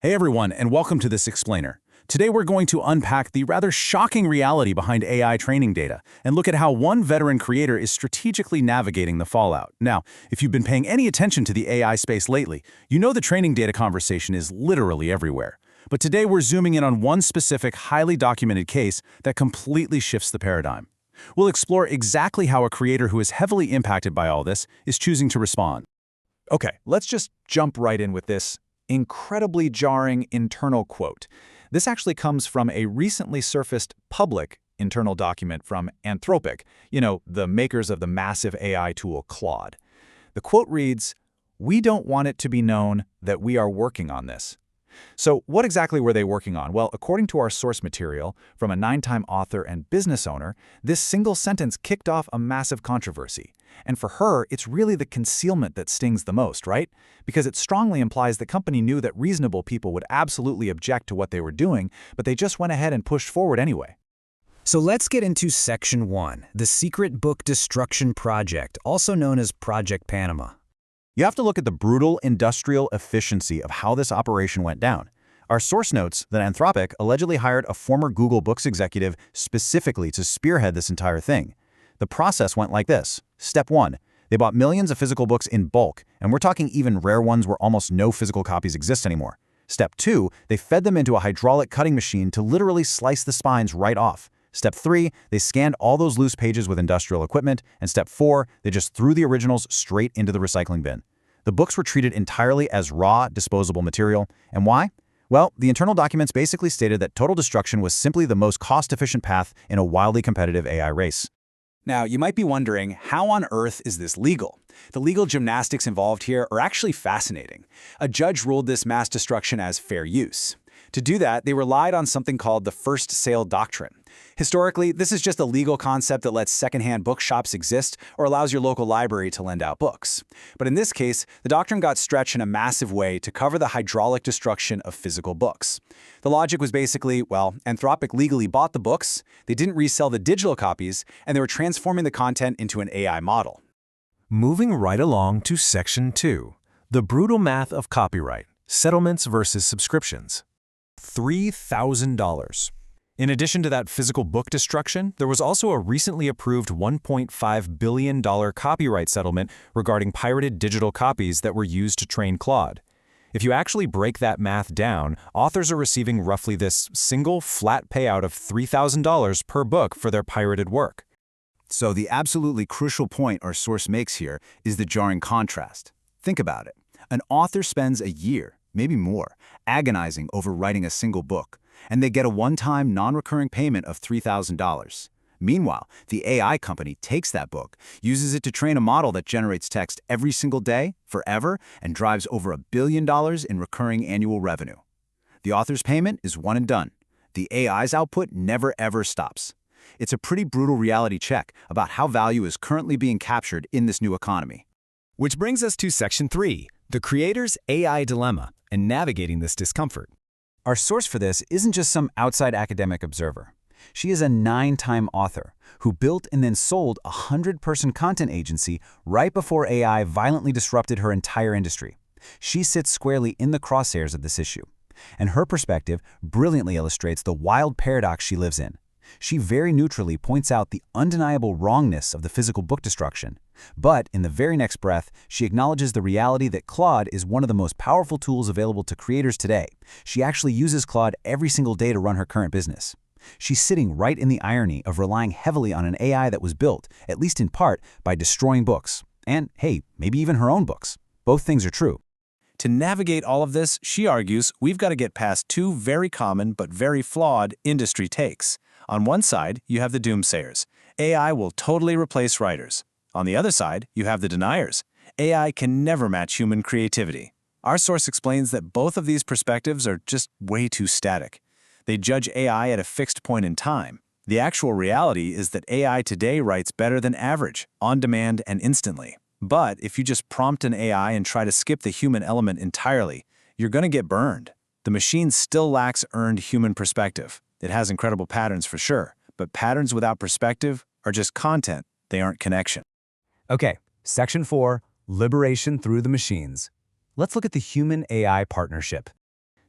Hey everyone, and welcome to this explainer. Today we're going to unpack the rather shocking reality behind AI training data and look at how one veteran creator is strategically navigating the fallout. Now, if you've been paying any attention to the AI space lately, you know the training data conversation is literally everywhere. But today we're zooming in on one specific, highly documented case that completely shifts the paradigm. We'll explore exactly how a creator who is heavily impacted by all this is choosing to respond. Okay, let's just jump right in with this incredibly jarring internal quote. This actually comes from a recently surfaced public internal document from Anthropic, the makers of the massive AI tool Claude. The quote reads, "We don't want it to be known that we are working on this." So what exactly were they working on? Well, according to our source material from a 9-time author and business owner, this single sentence kicked off a massive controversy. And for her, it's really the concealment that stings the most, right? Because it strongly implies the company knew that reasonable people would absolutely object to what they were doing, but they just went ahead and pushed forward anyway. So let's get into Section 1, the Secret Book Destruction Project, also known as Project Panama. You have to look at the brutal industrial efficiency of how this operation went down. Our source notes that Anthropic allegedly hired a former Google Books executive specifically to spearhead this entire thing. The process went like this. Step 1. They bought millions of physical books in bulk, and we're talking even rare ones where almost no physical copies exist anymore. Step 2. They fed them into a hydraulic cutting machine to literally slice the spines right off. Step 3. They scanned all those loose pages with industrial equipment. And Step 4. They just threw the originals straight into the recycling bin. The books were treated entirely as raw, disposable material. And why? Well, the internal documents basically stated that total destruction was simply the most cost-efficient path in a wildly competitive AI race. Now, you might be wondering, how on earth is this legal? The legal gymnastics involved here are actually fascinating. A judge ruled this mass destruction as fair use. To do that, they relied on something called the first sale doctrine. Historically, this is just a legal concept that lets secondhand bookshops exist or allows your local library to lend out books. But in this case, the doctrine got stretched in a massive way to cover the hydraulic destruction of physical books. The logic was basically, well, Anthropic legally bought the books, they didn't resell the digital copies, and they were transforming the content into an AI model. Moving right along to Section 2, the brutal math of copyright, settlements versus subscriptions. $3,000. In addition to that physical book destruction, there was also a recently approved $1.5 billion copyright settlement regarding pirated digital copies that were used to train Claude. If you actually break that math down, authors are receiving roughly this single flat payout of $3,000 per book for their pirated work. So the absolutely crucial point our source makes here is the jarring contrast. Think about it. An author spends a year, maybe more, agonizing over writing a single book, and they get a one-time, non-recurring payment of $3,000. Meanwhile, the AI company takes that book, uses it to train a model that generates text every single day, forever, and drives over $1 billion in recurring annual revenue. The author's payment is one and done. The AI's output never ever stops. It's a pretty brutal reality check about how value is currently being captured in this new economy. Which brings us to Section 3, the creator's AI dilemma, and navigating this discomfort. Our source for this isn't just some outside academic observer. She is a 9-time author who built and then sold a 100-person content agency right before AI violently disrupted her entire industry. She sits squarely in the crosshairs of this issue, and her perspective brilliantly illustrates the wild paradox she lives in. She very neutrally points out the undeniable wrongness of the physical book destruction, but in the very next breath, she acknowledges the reality that Claude is one of the most powerful tools available to creators today. She actually uses Claude every single day to run her current business. She's sitting right in the irony of relying heavily on an AI that was built, at least in part, by destroying books. And hey, maybe even her own books. Both things are true. To navigate all of this, she argues we've got to get past two very common but very flawed industry takes. On one side, you have the doomsayers. AI will totally replace writers. On the other side, you have the deniers. AI can never match human creativity. Our source explains that both of these perspectives are just way too static. They judge AI at a fixed point in time. The actual reality is that AI today writes better than average, on demand and instantly. But if you just prompt an AI and try to skip the human element entirely, you're going to get burned. The machine still lacks earned human perspective. It has incredible patterns for sure, but patterns without perspective are just content. They aren't connection. Okay, Section 4, liberation through the machines. Let's look at the human-AI partnership.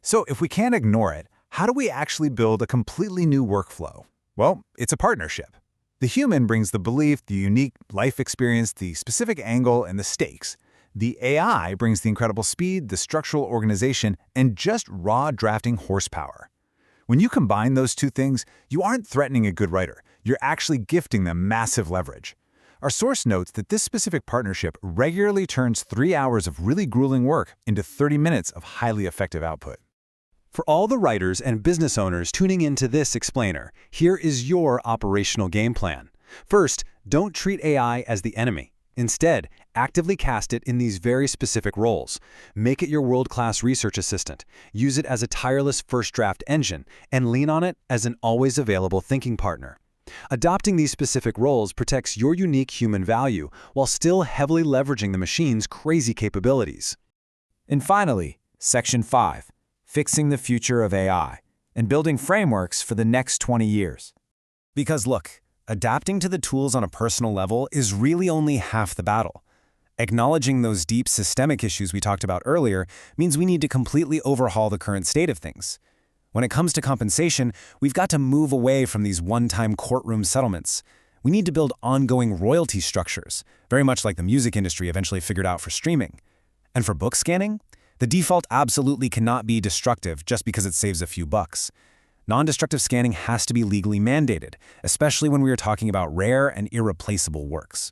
So if we can't ignore it, how do we actually build a completely new workflow? Well, it's a partnership. The human brings the belief, the unique life experience, the specific angle, and the stakes. The AI brings the incredible speed, the structural organization, and just raw drafting horsepower. When you combine those two things, you aren't threatening a good writer. You're actually gifting them massive leverage. Our source notes that this specific partnership regularly turns 3 hours of really grueling work into 30 minutes of highly effective output. For all the writers and business owners tuning into this explainer, here is your operational game plan. First, don't treat AI as the enemy. Instead, actively cast it in these very specific roles. Make it your world-class research assistant, use it as a tireless first draft engine, and lean on it as an always available thinking partner. Adopting these specific roles protects your unique human value while still heavily leveraging the machine's crazy capabilities. And finally, Section 5, Fixing the Future of AI, and Building Frameworks for the Next 20 Years. Because look, adapting to the tools on a personal level is really only half the battle. Acknowledging those deep systemic issues we talked about earlier means we need to completely overhaul the current state of things. When it comes to compensation, we've got to move away from these one-time courtroom settlements. We need to build ongoing royalty structures, very much like the music industry eventually figured out for streaming. And for book scanning, the default absolutely cannot be destructive just because it saves a few bucks. Non-destructive scanning has to be legally mandated, especially when we are talking about rare and irreplaceable works.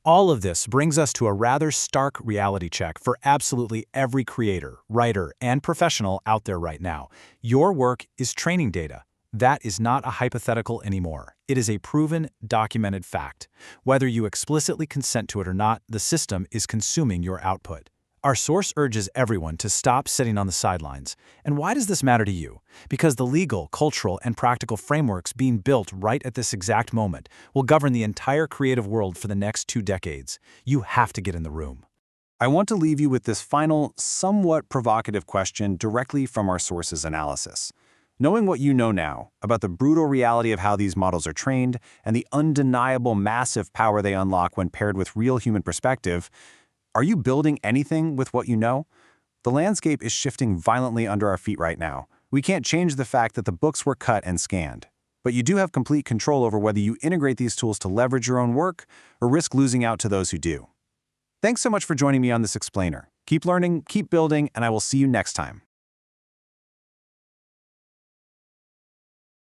All of this brings us to a rather stark reality check for absolutely every creator, writer, and professional out there right now. Your work is training data. That is not a hypothetical anymore. It is a proven, documented fact. Whether you explicitly consent to it or not, the system is consuming your output. Our source urges everyone to stop sitting on the sidelines. And why does this matter to you? Because the legal, cultural, and practical frameworks being built right at this exact moment will govern the entire creative world for the next 2 decades. You have to get in the room. I want to leave you with this final, somewhat provocative question directly from our source's analysis. Knowing what you know now about the brutal reality of how these models are trained and the undeniable massive power they unlock when paired with real human perspective, are you building anything with what you know? The landscape is shifting violently under our feet right now. We can't change the fact that the books were cut and scanned. But you do have complete control over whether you integrate these tools to leverage your own work or risk losing out to those who do. Thanks so much for joining me on this explainer. Keep learning, keep building, and I will see you next time.